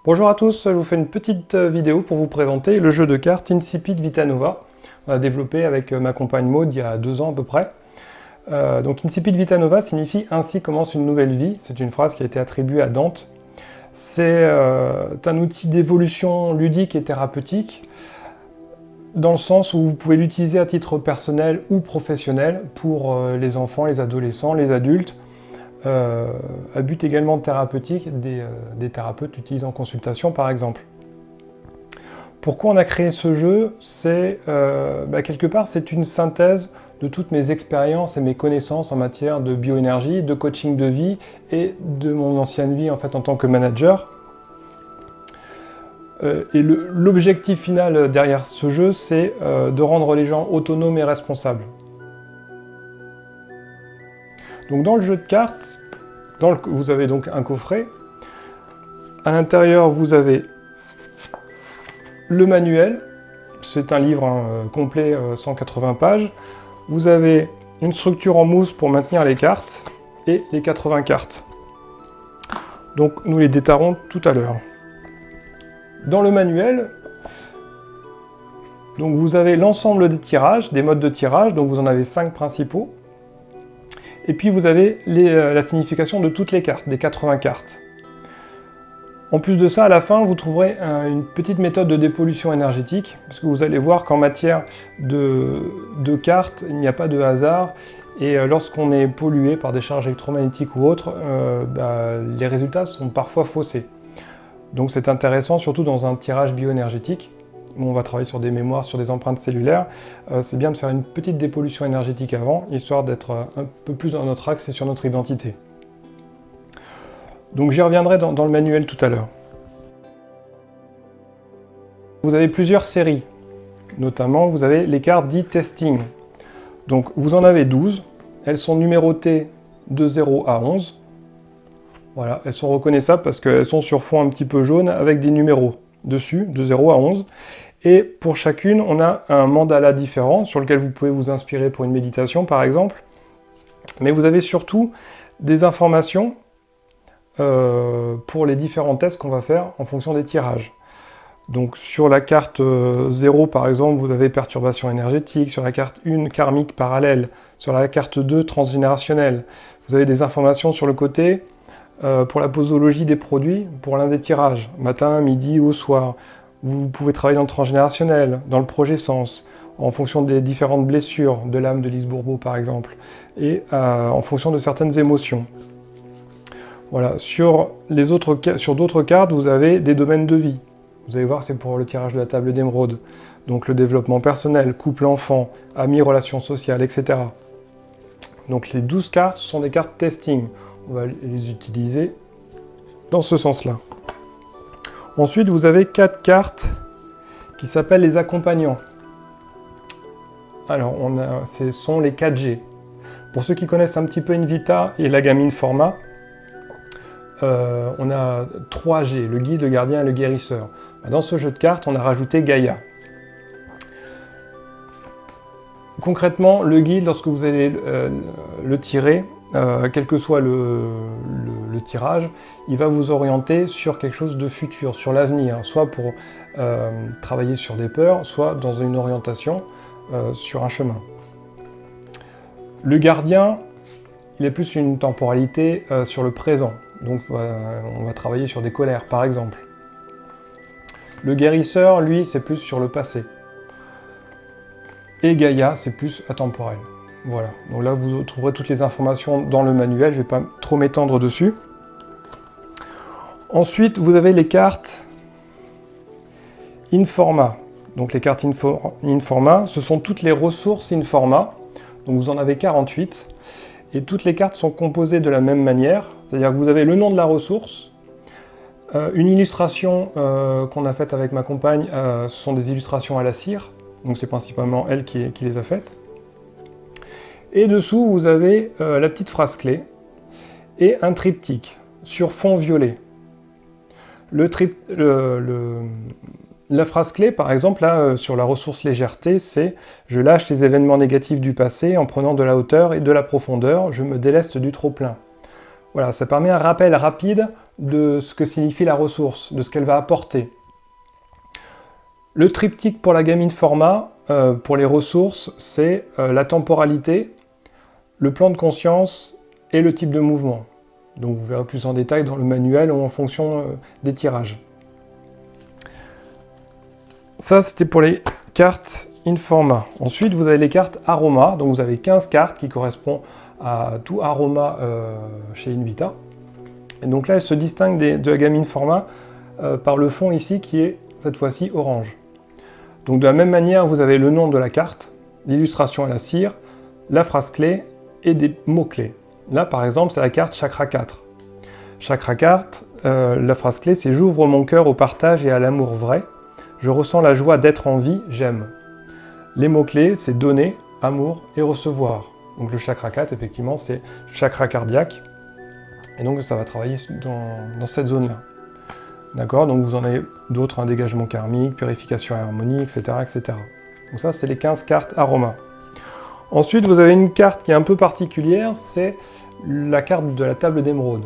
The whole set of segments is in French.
Bonjour à tous, je vous fais une petite vidéo pour vous présenter le jeu de cartes Incipit Vita Nova. On a développé avec ma compagne Maud il y a 2 ans à peu près. Donc Incipit Vita Nova signifie « Ainsi commence une nouvelle vie ». C'est une phrase qui a été attribuée à Dante. C'est un outil d'évolution ludique et thérapeutique dans le sens où vous pouvez l'utiliser à titre personnel ou professionnel pour les enfants, les adolescents, les adultes, à but également thérapeutique, des thérapeutes l'utilisent en consultation par exemple. Pourquoi on a créé ce jeu? C'est quelque part c'est une synthèse de toutes mes expériences et mes connaissances en matière de bioénergie, de coaching de vie et de mon ancienne vie en fait en tant que manager. Et l'objectif final derrière ce jeu, c'est de rendre les gens autonomes et responsables. Donc dans le jeu de cartes, vous avez donc un coffret. À l'intérieur, vous avez le manuel. C'est un livre complet, 180 pages. Vous avez une structure en mousse pour maintenir les cartes et les 80 cartes. Donc nous les détarrons tout à l'heure. Dans le manuel, donc vous avez l'ensemble des tirages, des modes de tirage, donc vous en avez 5 principaux. Et puis vous avez la signification de toutes les cartes, des 80 cartes. En plus de ça, à la fin, vous trouverez une petite méthode de dépollution énergétique, parce que vous allez voir qu'en matière de cartes, il n'y a pas de hasard, et lorsqu'on est pollué par des charges électromagnétiques ou autres, les résultats sont parfois faussés. Donc c'est intéressant, surtout dans un tirage bioénergétique, où on va travailler sur des mémoires, sur des empreintes cellulaires, c'est bien de faire une petite dépollution énergétique avant, histoire d'être un peu plus dans notre axe et sur notre identité. Donc j'y reviendrai dans le manuel tout à l'heure. Vous avez plusieurs séries, notamment vous avez les cartes dites testing. Donc vous en avez 12, elles sont numérotées de 0 à 11. Voilà, elles sont reconnaissables parce qu'elles sont sur fond un petit peu jaune avec des numéros dessus, de 0 à 11. Et pour chacune, on a un mandala différent sur lequel vous pouvez vous inspirer pour une méditation par exemple. Mais vous avez surtout des informations pour les différents tests qu'on va faire en fonction des tirages. Donc sur la carte 0 par exemple, vous avez perturbation énergétique, sur la carte 1 karmique parallèle, sur la carte 2 transgénérationnelle. Vous avez des informations sur le côté pour la posologie des produits, pour l'un des tirages, matin, midi ou au soir. Vous pouvez travailler dans le transgénérationnel, dans le projet sens, en fonction des différentes blessures de l'âme de Lise Bourbeau par exemple, et en fonction de certaines émotions. Voilà. Sur d'autres cartes, vous avez des domaines de vie. Vous allez voir, c'est pour le tirage de la table d'émeraude. Donc le développement personnel, couple-enfant, amis, relations sociales, etc. Donc les 12 cartes sont des cartes testing. On va les utiliser dans ce sens-là. Ensuite, vous avez 4 cartes qui s'appellent les accompagnants. Alors, ce sont les 4G. Pour ceux qui connaissent un petit peu Invita et la gamme Informa, on a 3G, le guide, le gardien et le guérisseur. Dans ce jeu de cartes, on a rajouté Gaïa. Concrètement, le guide, lorsque vous allez le tirer, quel que soit le tirage, il va vous orienter sur quelque chose de futur, sur l'avenir, soit pour travailler sur des peurs, soit dans une orientation sur un chemin. Le gardien, il est plus une temporalité sur le présent, donc on va travailler sur des colères par exemple. Le guérisseur, lui, c'est plus sur le passé. Et Gaïa, c'est plus atemporel. Voilà, donc là vous trouverez toutes les informations dans le manuel, je ne vais pas trop m'étendre dessus. Ensuite, vous avez les cartes Informa. Donc les cartes Informa, ce sont toutes les ressources Informa. Donc vous en avez 48. Et toutes les cartes sont composées de la même manière. C'est-à-dire que vous avez le nom de la ressource, une illustration qu'on a faite avec ma compagne, ce sont des illustrations à la cire. Donc c'est principalement elle qui les a faites. Et dessous, vous avez la petite phrase clé et un triptyque sur fond violet. La phrase clé, par exemple, là, sur la ressource légèreté, c'est « Je lâche les événements négatifs du passé en prenant de la hauteur et de la profondeur, je me déleste du trop-plein ». Voilà, ça permet un rappel rapide de ce que signifie la ressource, de ce qu'elle va apporter. Le triptyque pour la gamine format, pour les ressources, c'est la temporalité, le plan de conscience et le type de mouvement. Donc vous verrez plus en détail dans le manuel ou en fonction des tirages. Ça, c'était pour les cartes Informa. Ensuite, vous avez les cartes Aroma. Donc vous avez 15 cartes qui correspondent à tout Aroma chez Invita. Et donc là, elles se distinguent de la gamme Informa par le fond ici qui est cette fois-ci orange. Donc de la même manière, vous avez le nom de la carte, l'illustration à la cire, la phrase clé et des mots-clés. Là, par exemple, c'est la carte Chakra 4. Chakra 4, la phrase clé, c'est « J'ouvre mon cœur au partage et à l'amour vrai. Je ressens la joie d'être en vie, j'aime. » Les mots-clés, c'est « donner, amour et recevoir ». Donc le chakra 4, effectivement, c'est chakra cardiaque. Et donc ça va travailler dans cette zone-là. D'accord? Donc vous en avez d'autres, un dégagement karmique, purification et harmonie, etc., etc. Donc ça, c'est les 15 cartes Aroma. Ensuite, vous avez une carte qui est un peu particulière, c'est la carte de la table d'émeraude.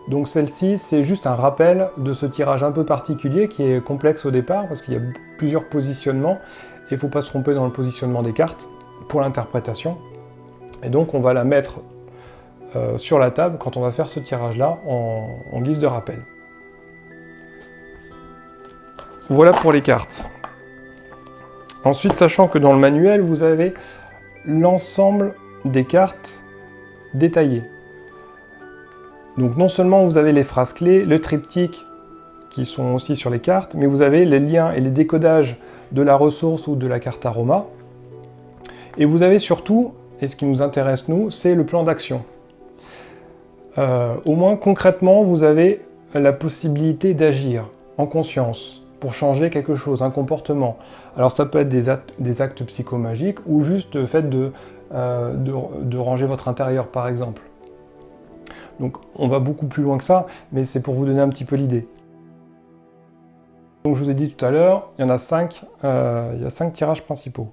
Donc celle-ci, c'est juste un rappel de ce tirage un peu particulier qui est complexe au départ, parce qu'il y a plusieurs positionnements, et il ne faut pas se tromper dans le positionnement des cartes pour l'interprétation. Et donc on va la mettre sur la table quand on va faire ce tirage-là en guise de rappel. Voilà pour les cartes. Ensuite, sachant que dans le manuel, vous avez l'ensemble des cartes détaillées. Donc non seulement vous avez les phrases clés, le triptyque qui sont aussi sur les cartes, mais vous avez les liens et les décodages de la ressource ou de la carte Aroma. Et vous avez surtout, et ce qui nous intéresse nous, c'est le plan d'action. Au moins concrètement, vous avez la possibilité d'agir en conscience pour changer quelque chose, un comportement. Alors ça peut être des actes psychomagiques ou juste le fait de ranger votre intérieur par exemple. Donc on va beaucoup plus loin que ça, mais c'est pour vous donner un petit peu l'idée. Donc je vous ai dit tout à l'heure, il y en a 5, il y a 5 tirages principaux.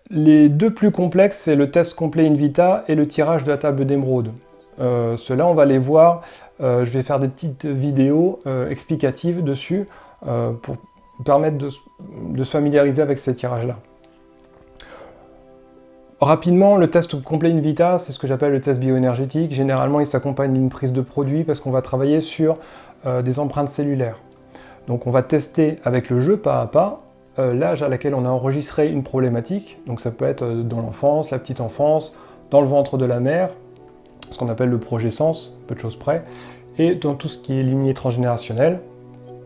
Les deux plus complexes, c'est le test complet Invita et le tirage de la table d'émeraude. Ceux-là, on va les voir. Je vais faire des petites vidéos explicatives dessus pour permettre de se familiariser avec ces tirages-là. Rapidement, le test complet Invita, c'est ce que j'appelle le test bioénergétique. Généralement, il s'accompagne d'une prise de produit parce qu'on va travailler sur des empreintes cellulaires. Donc on va tester avec le jeu pas à pas l'âge à laquelle on a enregistré une problématique. Donc ça peut être dans l'enfance, la petite enfance, dans le ventre de la mère, ce qu'on appelle le projet sens, peu de choses près, et dans tout ce qui est lignée transgénérationnelle,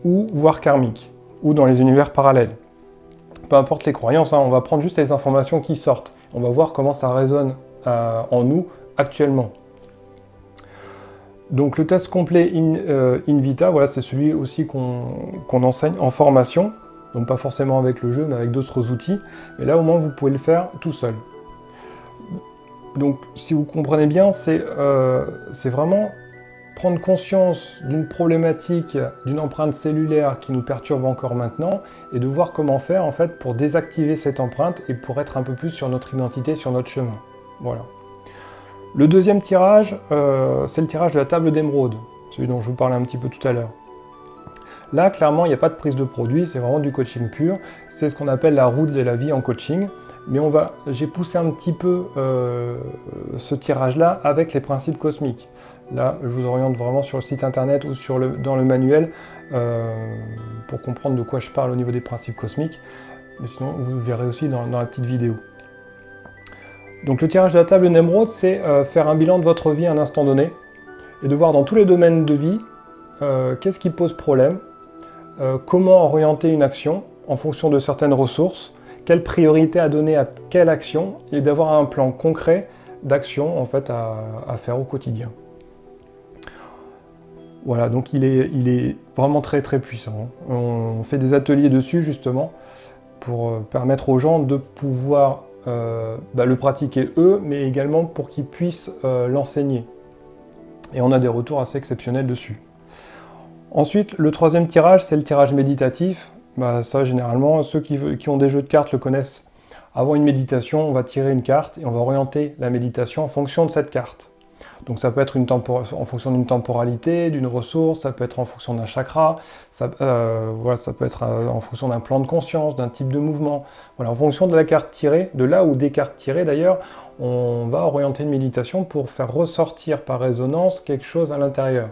ou voire karmique, ou dans les univers parallèles. Peu importe les croyances, on va prendre juste les informations qui sortent. On va voir comment ça résonne en nous actuellement. Donc le test complet Invita, voilà, c'est celui aussi qu'on enseigne en formation, donc pas forcément avec le jeu, mais avec d'autres outils. Mais là, au moins, vous pouvez le faire tout seul. Donc, si vous comprenez bien, c'est vraiment prendre conscience d'une problématique, d'une empreinte cellulaire qui nous perturbe encore maintenant, et de voir comment faire, en fait, pour désactiver cette empreinte et pour être un peu plus sur notre identité, sur notre chemin. Voilà. Le deuxième tirage, c'est le tirage de la table d'émeraude, celui dont je vous parlais un petit peu tout à l'heure. Là, clairement, il n'y a pas de prise de produit, c'est vraiment du coaching pur. C'est ce qu'on appelle la roue de la vie en coaching. Mais j'ai poussé un petit peu ce tirage-là avec les principes cosmiques. Là, je vous oriente vraiment sur le site internet ou dans le manuel pour comprendre de quoi je parle au niveau des principes cosmiques. Mais sinon, vous verrez aussi dans la petite vidéo. Donc le tirage de la table d'émeraude, c'est faire un bilan de votre vie à un instant donné et de voir dans tous les domaines de vie qu'est-ce qui pose problème, comment orienter une action en fonction de certaines ressources, quelle priorité à donner à quelle action, et d'avoir un plan concret d'action en fait, à faire au quotidien. Voilà, donc il est vraiment très très puissant. On fait des ateliers dessus justement pour permettre aux gens de pouvoir le pratiquer eux, mais également pour qu'ils puissent l'enseigner. Et on a des retours assez exceptionnels dessus. Ensuite, le troisième tirage, c'est le tirage méditatif. Ça, généralement, ceux qui ont des jeux de cartes le connaissent. Avant une méditation, on va tirer une carte et on va orienter la méditation en fonction de cette carte. Donc ça peut être en fonction d'une temporalité, d'une ressource, ça peut être en fonction d'un chakra, voilà, ça peut être en fonction d'un plan de conscience, d'un type de mouvement. Voilà, en fonction de la carte tirée, de là ou des cartes tirées d'ailleurs, on va orienter une méditation pour faire ressortir par résonance quelque chose à l'intérieur.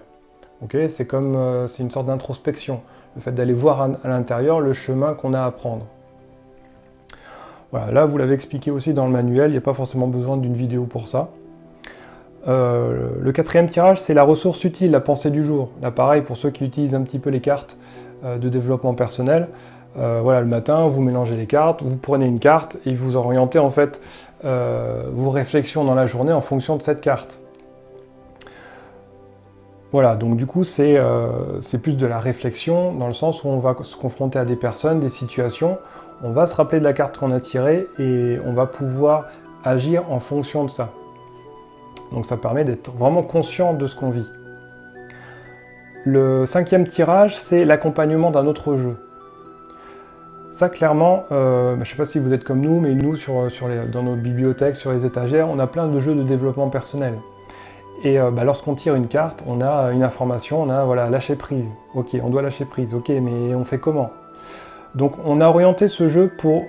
Okay, c'est une sorte d'introspection, le fait d'aller voir à l'intérieur le chemin qu'on a à prendre. Voilà, là vous l'avez expliqué aussi dans le manuel, il n'y a pas forcément besoin d'une vidéo pour ça. Le quatrième tirage, c'est la ressource utile, la pensée du jour. Là pareil, pour ceux qui utilisent un petit peu les cartes de développement personnel, voilà, le matin, vous mélangez les cartes, vous prenez une carte et vous orientez en fait vos réflexions dans la journée en fonction de cette carte. Voilà, donc du coup c'est plus de la réflexion dans le sens où on va se confronter à des personnes, des situations, on va se rappeler de la carte qu'on a tirée et on va pouvoir agir en fonction de ça. Donc ça permet d'être vraiment conscient de ce qu'on vit. Le cinquième tirage, c'est l'accompagnement d'un autre jeu. Ça clairement, je ne sais pas si vous êtes comme nous, mais nous dans notre bibliothèque, sur les étagères, on a plein de jeux de développement personnel. Et lorsqu'on tire une carte, on a une information, on a voilà, lâcher prise. Ok, on doit lâcher prise, ok, mais on fait comment? Donc on a orienté ce jeu pour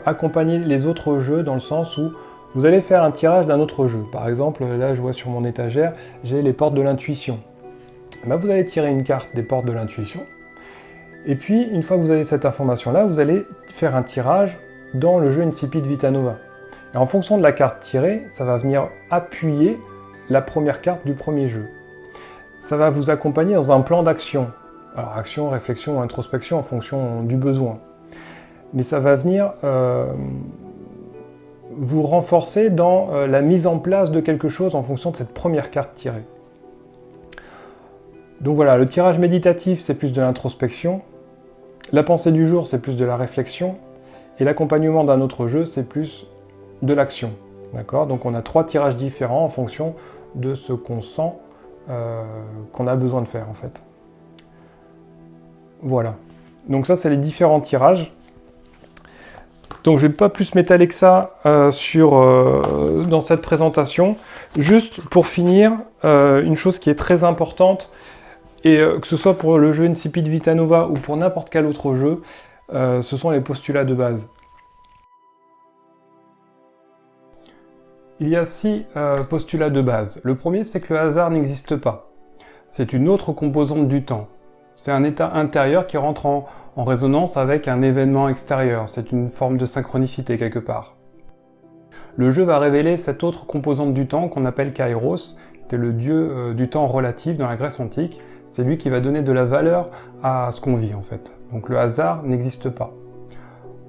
accompagner les autres jeux dans le sens où vous allez faire un tirage d'un autre jeu. Par exemple, là je vois sur mon étagère, j'ai les portes de l'intuition. Vous allez tirer une carte des portes de l'intuition. Et puis, une fois que vous avez cette information-là, vous allez faire un tirage dans le jeu Incipit Vita Nova. Et en fonction de la carte tirée, ça va venir appuyer la première carte du premier jeu. Ça va vous accompagner dans un plan d'action. Alors action, réflexion, introspection en fonction du besoin. Mais ça va venir vous renforcer dans la mise en place de quelque chose en fonction de cette première carte tirée. Donc voilà, le tirage méditatif, c'est plus de l'introspection. La pensée du jour, c'est plus de la réflexion. Et l'accompagnement d'un autre jeu, c'est plus de l'action. D'accord ? Donc on a 3 tirages différents en fonction de ce qu'on sent qu'on a besoin de faire en fait. Voilà. Donc ça, c'est les différents tirages. Donc je ne vais pas plus m'étaler que ça dans cette présentation. Juste pour finir, une chose qui est très importante, et que ce soit pour le jeu Incipit Vita Nova ou pour n'importe quel autre jeu, ce sont les postulats de base. Il y a 6 postulats de base. Le premier, c'est que le hasard n'existe pas. C'est une autre composante du temps. C'est un état intérieur qui rentre en résonance avec un événement extérieur. C'est une forme de synchronicité quelque part. Le jeu va révéler cette autre composante du temps qu'on appelle Kairos, qui est le dieu du temps relatif dans la Grèce antique. C'est lui qui va donner de la valeur à ce qu'on vit en fait. Donc le hasard n'existe pas.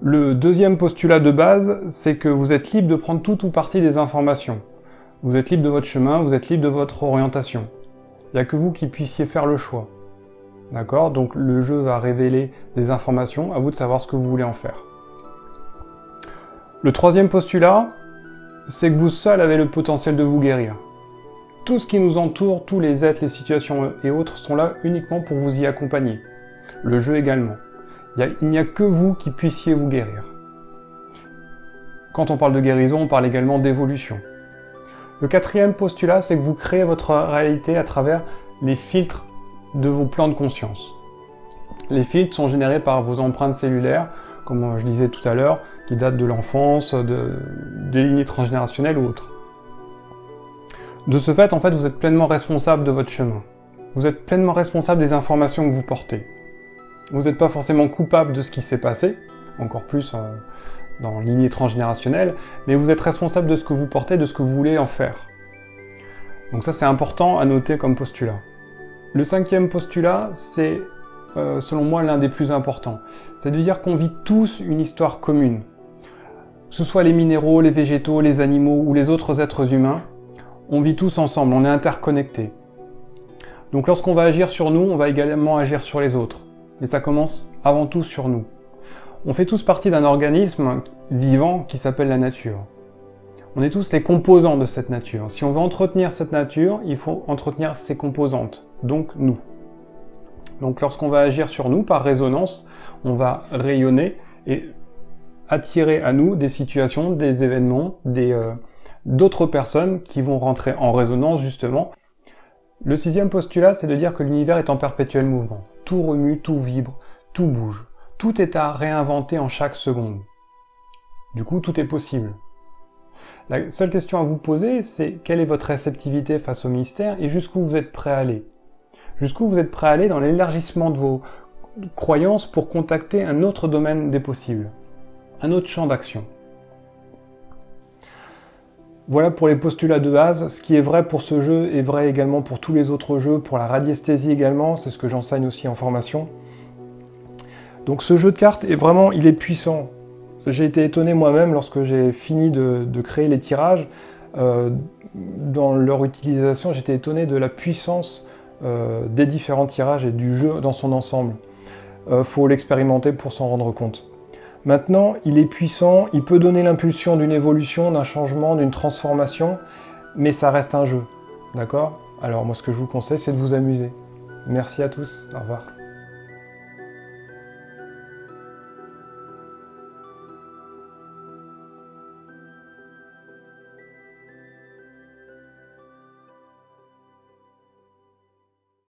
Le deuxième postulat de base, c'est que vous êtes libre de prendre tout ou partie des informations. Vous êtes libre de votre chemin, vous êtes libre de votre orientation. Il n'y a que vous qui puissiez faire le choix. D'accord ? Donc le jeu va révéler des informations, à vous de savoir ce que vous voulez en faire. Le troisième postulat, c'est que vous seul avez le potentiel de vous guérir. Tout ce qui nous entoure, tous les êtres, les situations et autres sont là uniquement pour vous y accompagner. Le jeu également. Il n'y a que vous qui puissiez vous guérir. Quand on parle de guérison, on parle également d'évolution. Le quatrième postulat, c'est que vous créez votre réalité à travers les filtres de vos plans de conscience. Les filtres sont générés par vos empreintes cellulaires, comme je disais tout à l'heure, qui datent de l'enfance, des lignées transgénérationnelles ou autres. De ce fait, en fait, vous êtes pleinement responsable de votre chemin. Vous êtes pleinement responsable des informations que vous portez. Vous n'êtes pas forcément coupable de ce qui s'est passé, encore plus dans la lignée transgénérationnelle, mais vous êtes responsable de ce que vous portez, de ce que vous voulez en faire. Donc ça, c'est important à noter comme postulat. Le cinquième postulat, c'est, selon moi, l'un des plus importants. C'est de dire qu'on vit tous une histoire commune. Que ce soit les minéraux, les végétaux, les animaux ou les autres êtres humains, on vit tous ensemble, on est interconnectés. Donc lorsqu'on va agir sur nous, on va également agir sur les autres. Et ça commence avant tout sur nous. On fait tous partie d'un organisme vivant qui s'appelle la nature. On est tous les composants de cette nature. Si on veut entretenir cette nature, il faut entretenir ses composantes, donc nous. Donc lorsqu'on va agir sur nous, par résonance, on va rayonner et attirer à nous des situations, des événements, des d'autres personnes qui vont rentrer en résonance justement. Le 6e postulat, c'est de dire que l'univers est en perpétuel mouvement. Tout remue, tout vibre, tout bouge. Tout est à réinventer en chaque seconde. Du coup, tout est possible. La seule question à vous poser, c'est quelle est votre réceptivité face au mystère et jusqu'où vous êtes prêt à aller. Jusqu'où vous êtes prêt à aller dans l'élargissement de vos croyances pour contacter un autre domaine des possibles, un autre champ d'action. Voilà pour les postulats de base. Ce qui est vrai pour ce jeu est vrai également pour tous les autres jeux, pour la radiesthésie également, c'est ce que j'enseigne aussi en formation. Donc ce jeu de cartes est vraiment, il est puissant. J'ai été étonné moi-même lorsque j'ai fini de créer les tirages. Dans leur utilisation, j'étais étonné de la puissance des différents tirages et du jeu dans son ensemble. Faut l'expérimenter pour s'en rendre compte. Maintenant, il est puissant, il peut donner l'impulsion d'une évolution, d'un changement, d'une transformation, mais ça reste un jeu, d'accord? Alors moi ce que je vous conseille, c'est de vous amuser. Merci à tous, au revoir.